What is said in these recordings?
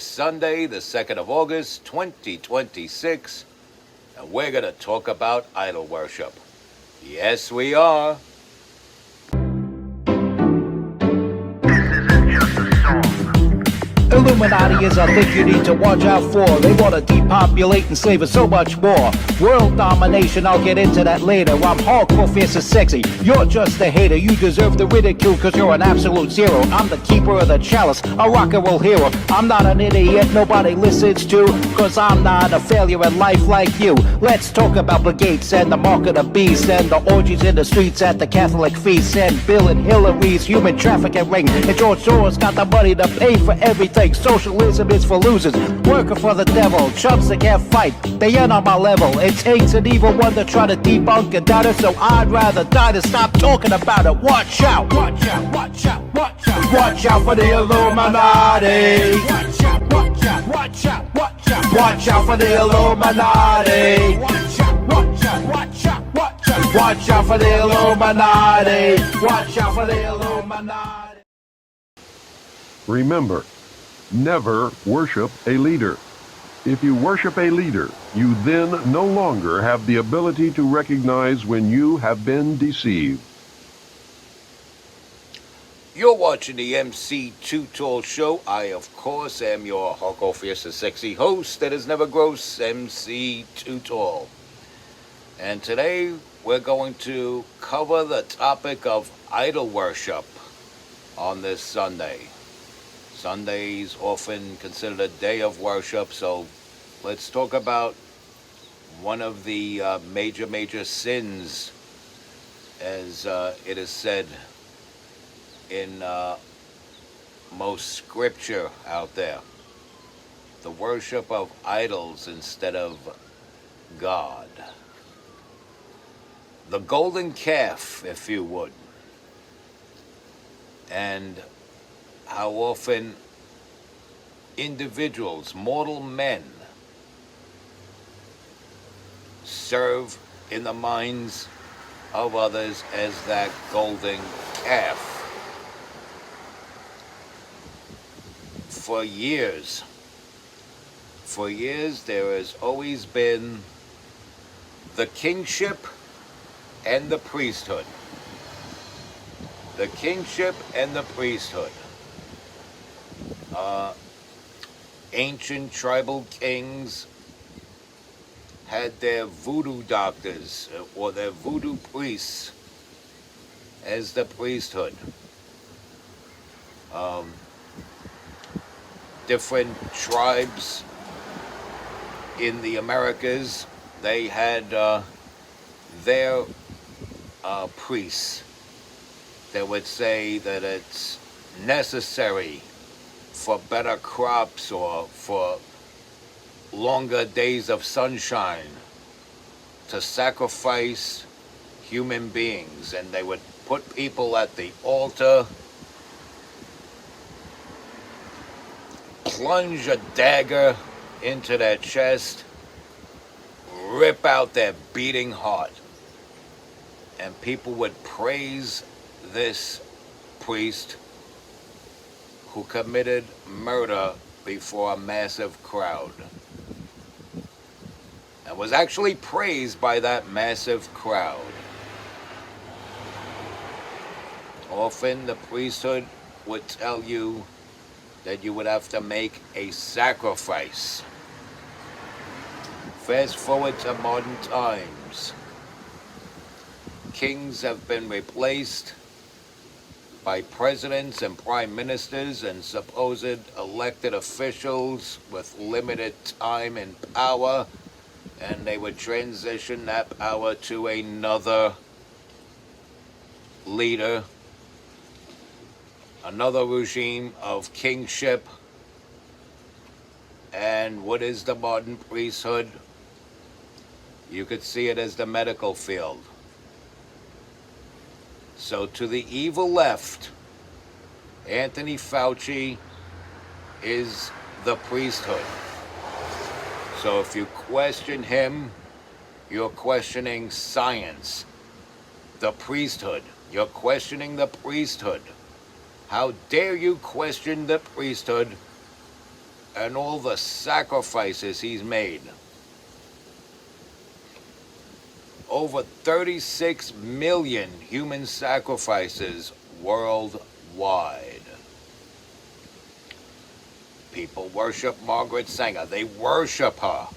Sunday, the 2nd of August, 2026, and we're going to talk about idol worship. Yes, we are. Illuminati is a thing you need to watch out for. They want to depopulate and slave us so much more. World domination, I'll get into that later. I'm hardcore, fierce and sexy. You're just a hater. You deserve the ridicule because you're an absolute zero. I'm the keeper of the chalice, a rock and roll hero. I'm not an idiot nobody listens to, because I'm not a failure in life like you. Let's talk about the gates and the mark of the beast and the orgies in the streets at the Catholic feasts and Bill and Hillary's human trafficking ring. And George Soros got the money to pay for everything. Socialism is for losers, working for the devil, chumps that can't fight, they ain't on my level. It takes an evil one to try to debunk and doubt it, so I'd rather die than stop talking about it. Watch out, watch out, watch out, watch out. Watch out for the Illuminati. Watch out, watch out, watch out, watch out. Watch out for the Illuminati. Watch out, watch out, watch out, watch out. Watch out for the Illuminati. Watch out for the Illuminati. Remember, never worship a leader. If you worship a leader, you then no longer have the ability to recognize when you have been deceived. You're watching the MC Too Tall Show. I, of course, am your hardcore, fierce and sexy host that is never gross, MC Too Tall. And today, we're going to cover the topic of idol worship on this Sunday. Sunday's often considered a day of worship, so let's talk about one of the major sins, as it is said in most scripture out there. The worship of idols instead of God. The golden calf, if you would. And how often individuals, mortal men, serve in the minds of others as that golden calf. For years, there has always been the kingship and the priesthood. The kingship and the priesthood. Ancient tribal kings had their voodoo doctors or their voodoo priests as the priesthood. Different tribes in the Americas, they had their priests that would say that it's necessary for better crops or for longer days of sunshine to sacrifice human beings. And they would put people at the altar, plunge a dagger into their chest, rip out their beating heart, and people would praise this priest who committed murder before a massive crowd, and was actually praised by that massive crowd. Often the priesthood would tell you that you would have to make a sacrifice. Fast forward to modern times. Kings have been replaced by presidents and prime ministers and supposed elected officials with limited time and power, and they would transition that power to another leader, another regime of kingship. And what is the modern priesthood? You could see it as the medical field. So to the evil left, Anthony Fauci is the priesthood. So if you question him, you're questioning science. The priesthood. You're questioning the priesthood. How dare you question the priesthood and all the sacrifices he's made. Over 36 million human sacrifices worldwide. People worship Margaret Sanger. They worship her.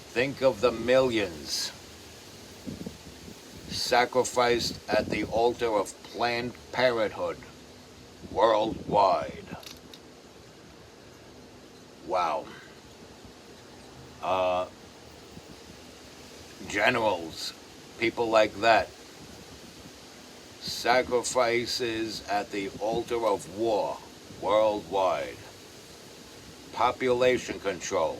Think of the millions sacrificed at the altar of Planned Parenthood worldwide. Wow. Generals, people like that, sacrifices at the altar of war worldwide. Population control.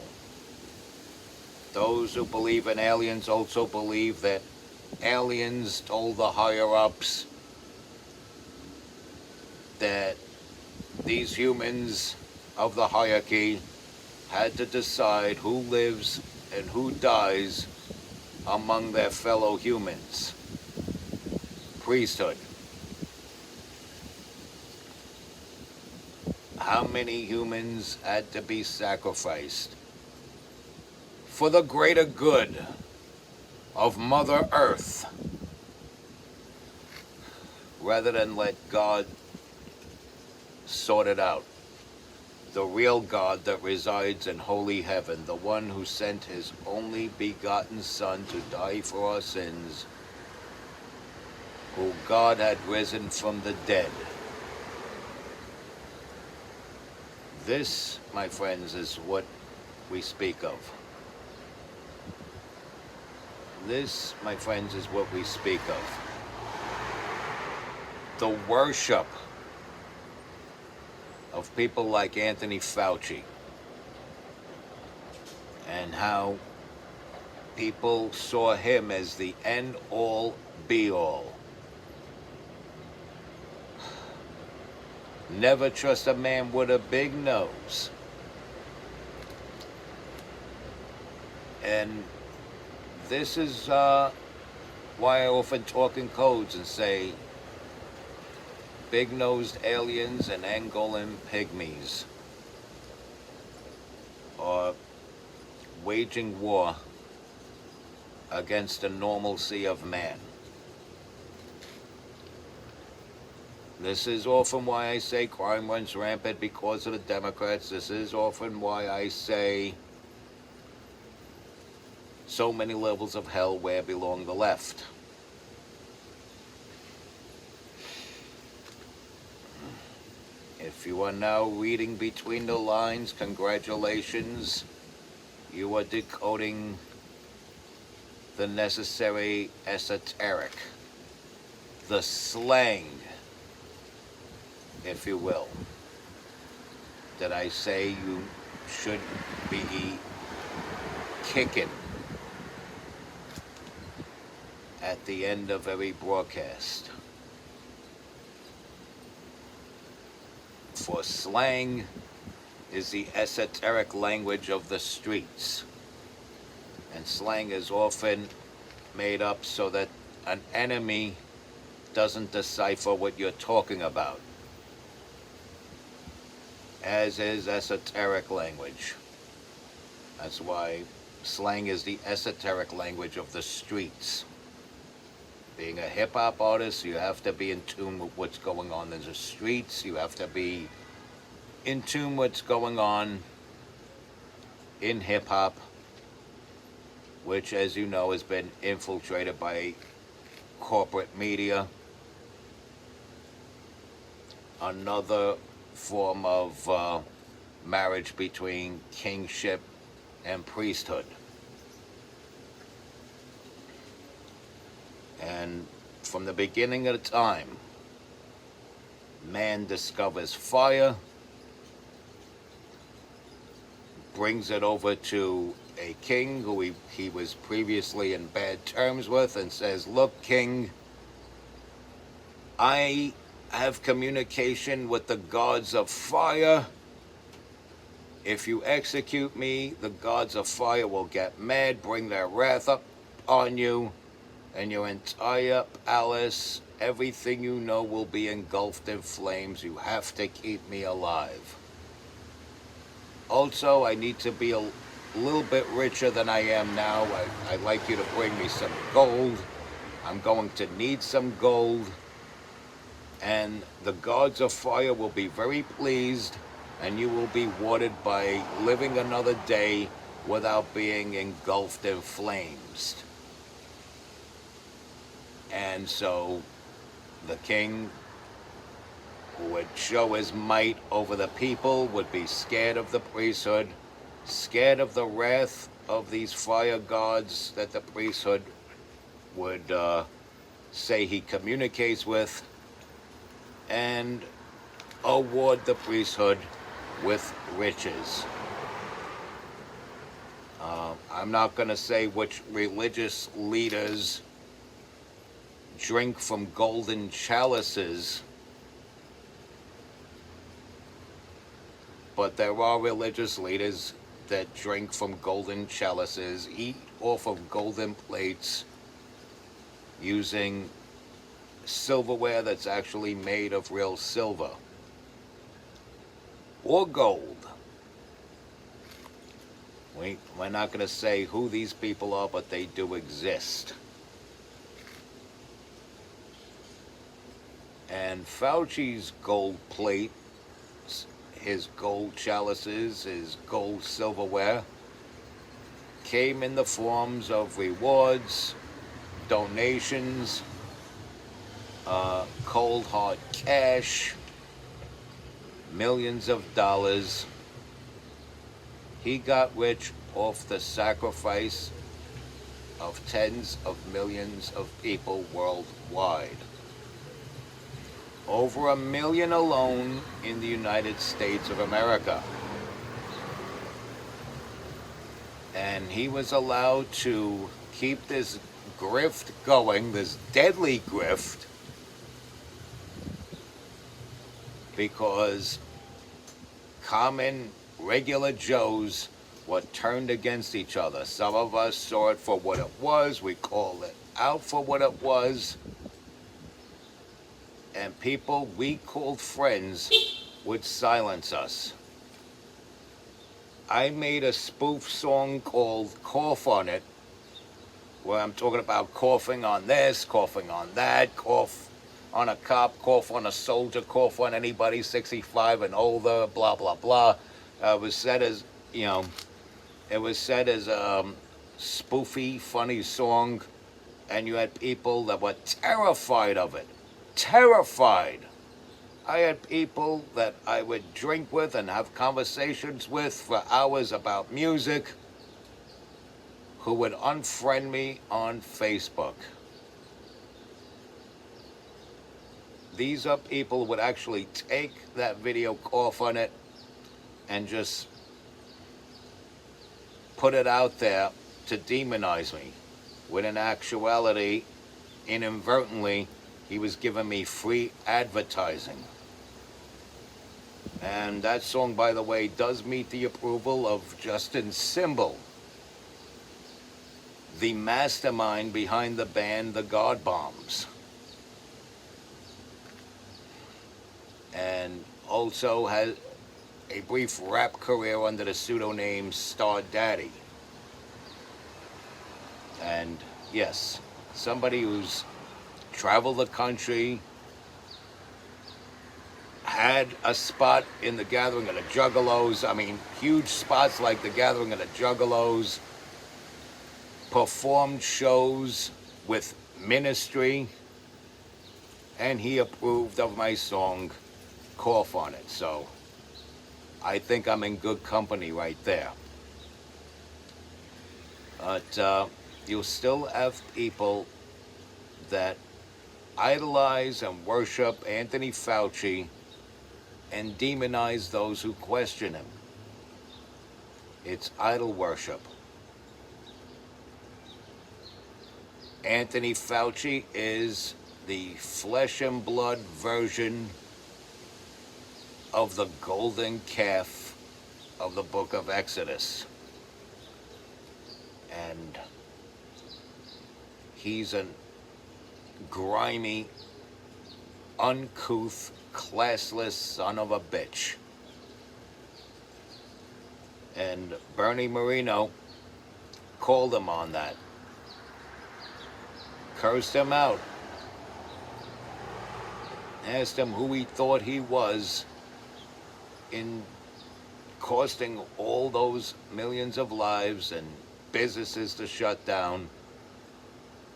Those who believe in aliens also believe that aliens told the higher-ups that these humans of the hierarchy had to decide who lives and who dies among their fellow humans. Priesthood. How many humans had to be sacrificed for the greater good of Mother Earth, rather than let God sort it out? The real God that resides in holy heaven, the one who sent his only begotten Son to die for our sins, who God had risen from the dead. This, my friends, is what we speak of. This, my friends, is what we speak of. The worship of people like Anthony Fauci, and how people saw him as the end-all, be-all. Never trust a man with a big nose. And this is why I often talk in codes and say big-nosed aliens and Angolan pygmies are waging war against the normalcy of man. This is often why I say crime runs rampant because of the Democrats. This is often why I say so many levels of hell where belong the left. If you are now reading between the lines, congratulations. You are decoding the necessary esoteric, the slang, if you will, that I say you should be kicking at the end of every broadcast. For slang is the esoteric language of the streets. And slang is often made up so that an enemy doesn't decipher what you're talking about, as is esoteric language. That's why slang is the esoteric language of the streets. Being a hip-hop artist, you have to be in tune with what's going on in the streets. You have to be in tune with what's going on in hip-hop, which, as you know, has been infiltrated by corporate media. Another form of marriage between kingship and priesthood. And from the beginning of the time, man discovers fire, brings it over to a king who he was previously in bad terms with, and says, "Look, king, I have communication with the gods of fire. If you execute me, the gods of fire will get mad, bring their wrath up on you, and your entire palace, everything you know, will be engulfed in flames. You have to keep me alive." Also, I need to be a little bit richer than I am now. I'd like you to bring me some gold. I'm going to need some gold. And the gods of fire will be very pleased, and you will be rewarded by living another day without being engulfed in flames. And so the king would show his might over the people, would be scared of the priesthood, scared of the wrath of these fire gods that the priesthood would say he communicates with, and award the priesthood with riches. I'm not going to say which religious leaders drink from golden chalices, but there are religious leaders that drink from golden chalices, eat off of golden plates, using silverware that's actually made of real silver or gold. We're not going to say who these people are, but they do exist. And Fauci's gold plate, his gold chalices, his gold silverware, came in the forms of rewards, donations, cold hard cash, millions of dollars. He got rich off the sacrifice of tens of millions of people worldwide. Over 1 million alone in the United States of America. And he was allowed to keep this grift going, this deadly grift, because common, regular Joes were turned against each other. Some of us saw it for what it was. We called it out for what it was. And people we called friends would silence us. I made a spoof song called Cough on It, where I'm talking about coughing on this, coughing on that, cough on a cop, cough on a soldier, cough on anybody 65 and older, blah, blah, blah. It was said as, it was said as a spoofy, funny song, and you had people that were terrified of it. Terrified. I had people that I would drink with and have conversations with for hours about music who would unfriend me on Facebook. These are people who would actually take that video, cough on it, and just put it out there to demonize me, when in actuality, inadvertently, he was giving me free advertising. And that song, by the way, does meet the approval of Justin Symbol, the mastermind behind the band The God Bombs. And also has a brief rap career under the pseudonym Star Daddy. And yes, somebody who's traveled the country, had a spot in the Gathering of the Juggalos. I mean, huge spots like the Gathering of the Juggalos. Performed shows with Ministry. And he approved of my song, Cough on It. So, I think I'm in good company right there. But you'll still have people that idolize and worship Anthony Fauci and demonize those who question him. It's idol worship. Anthony Fauci is the flesh and blood version of the golden calf of the book of Exodus. And he's a grimy, uncouth, classless son of a bitch. And Bernie Moreno called him on that. Cursed him out. Asked him who he thought he was in costing all those millions of lives and businesses to shut down.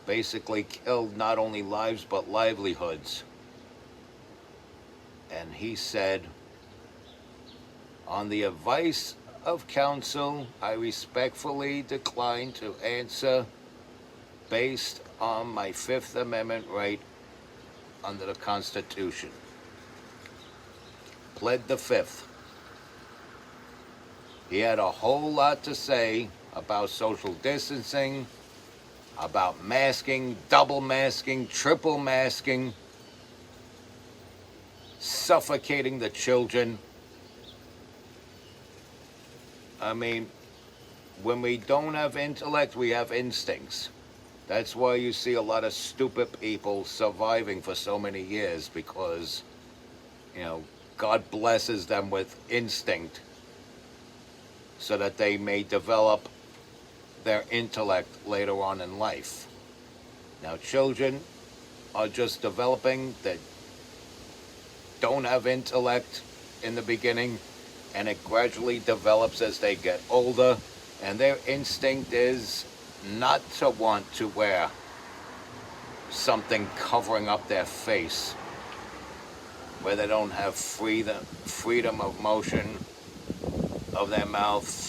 Basically killed not only lives but livelihoods. And he said, on the advice of counsel, I respectfully decline to answer based on my Fifth Amendment right under the Constitution. Pled the Fifth. He had a whole lot to say about social distancing, about masking, double masking, triple masking, suffocating the children. I mean, when we don't have intellect, we have instincts. That's why you see a lot of stupid people surviving for so many years, because, God blesses them with instinct so that they may develop their intellect later on in life. Now, children are just developing, that don't have intellect in the beginning, and it gradually develops as they get older, and their instinct is not to want to wear something covering up their face, where they don't have freedom of motion of their mouth,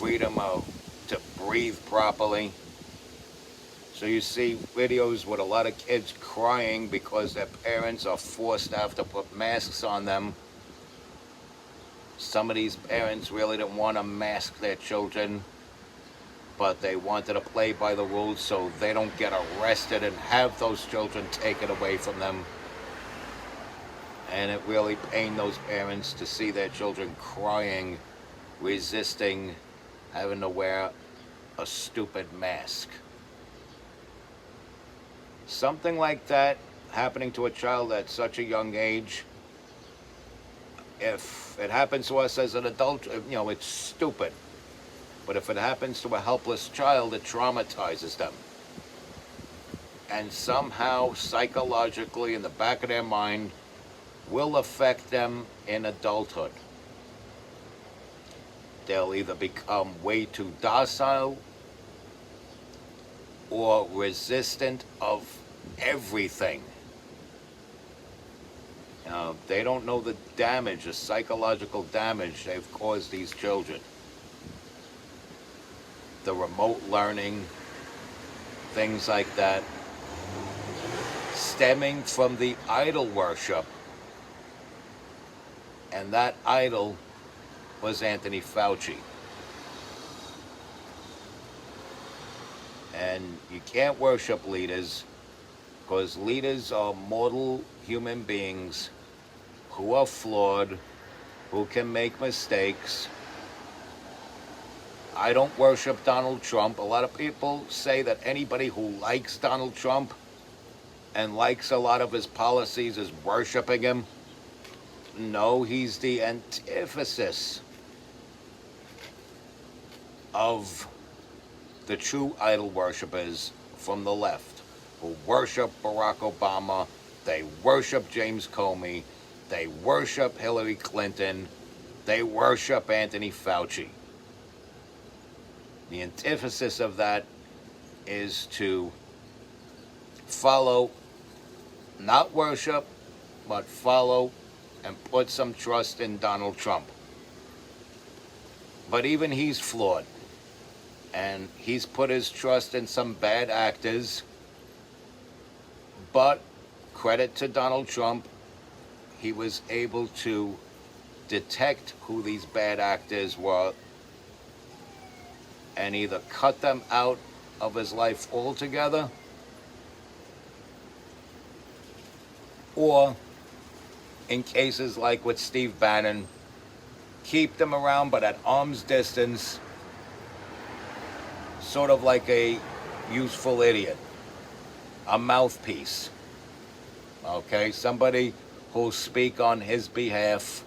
to breathe properly. So you see videos with a lot of kids crying because their parents are forced to have to put masks on them. Some of these parents really didn't want to mask their children, but they wanted to play by the rules so they don't get arrested and have those children taken away from them. And it really pained those parents to see their children crying, resisting having to wear a stupid mask. Something like that happening to a child at such a young age, if it happens to us as an adult, it's stupid. But if it happens to a helpless child, it traumatizes them. And somehow, psychologically, in the back of their mind, will affect them in adulthood. They'll either become way too docile or resistant of everything. They don't know the damage, the psychological damage they've caused these children. The remote learning, things like that, stemming from the idol worship. And that idol was Anthony Fauci. And you can't worship leaders, because leaders are mortal human beings who are flawed, who can make mistakes. I don't worship Donald Trump. A lot of people say that anybody who likes Donald Trump and likes a lot of his policies is worshiping him. No, he's the antithesis of the true idol worshippers from the left, who worship Barack Obama, they worship James Comey, they worship Hillary Clinton, they worship Anthony Fauci. The antithesis of that is to follow, not worship, but follow and put some trust in Donald Trump. But even he's flawed. And he's put his trust in some bad actors. But credit to Donald Trump, he was able to detect who these bad actors were and either cut them out of his life altogether, or in cases like with Steve Bannon, keep them around but at arm's distance, sort of like a useful idiot, a mouthpiece, okay? Somebody who'll speak on his behalf,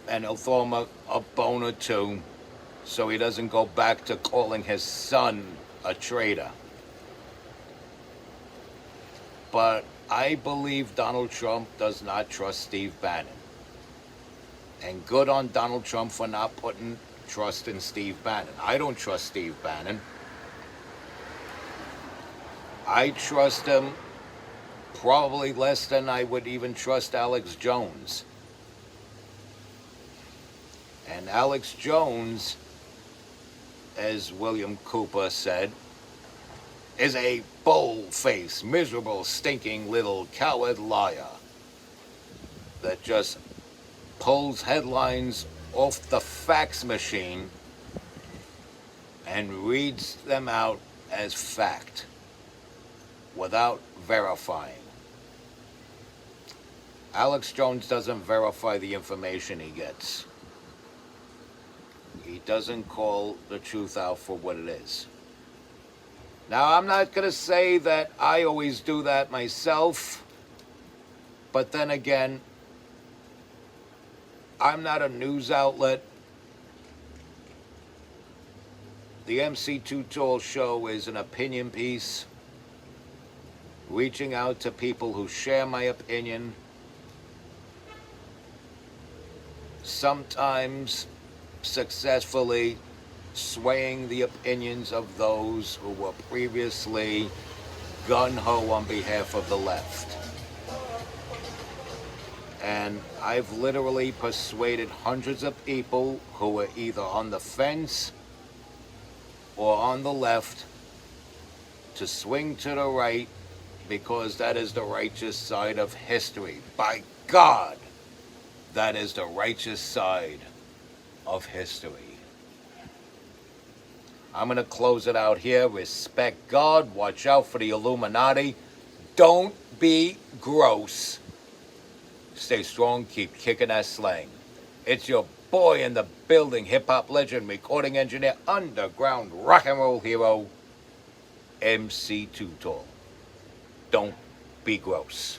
and he'll throw him a bone or two, so he doesn't go back to calling his son a traitor. But I believe Donald Trump does not trust Steve Bannon. And good on Donald Trump for not putting trust in Steve Bannon. I don't trust Steve Bannon. I trust him probably less than I would even trust Alex Jones. And Alex Jones, as William Cooper said, is a bold-faced, miserable, stinking little coward liar that just pulls headlines off the fax machine and reads them out as fact without verifying. Alex Jones doesn't verify the information he gets. He doesn't call the truth out for what it is. Now, I'm not going to say that I always do that myself, but then again, I'm not a news outlet. The MC Too Tall show is an opinion piece, reaching out to people who share my opinion, sometimes successfully swaying the opinions of those who were previously gung-ho on behalf of the left. And I've literally persuaded hundreds of people who were either on the fence or on the left to swing to the right, because that is the righteous side of history. By God, that is the righteous side of history. I'm going to close it out here. Respect God. Watch out for the Illuminati. Don't be gross. Stay strong. Keep kicking that slang. It's your boy in the building, hip-hop legend, recording engineer, underground rock and roll hero, MC Too Tall. Don't be gross.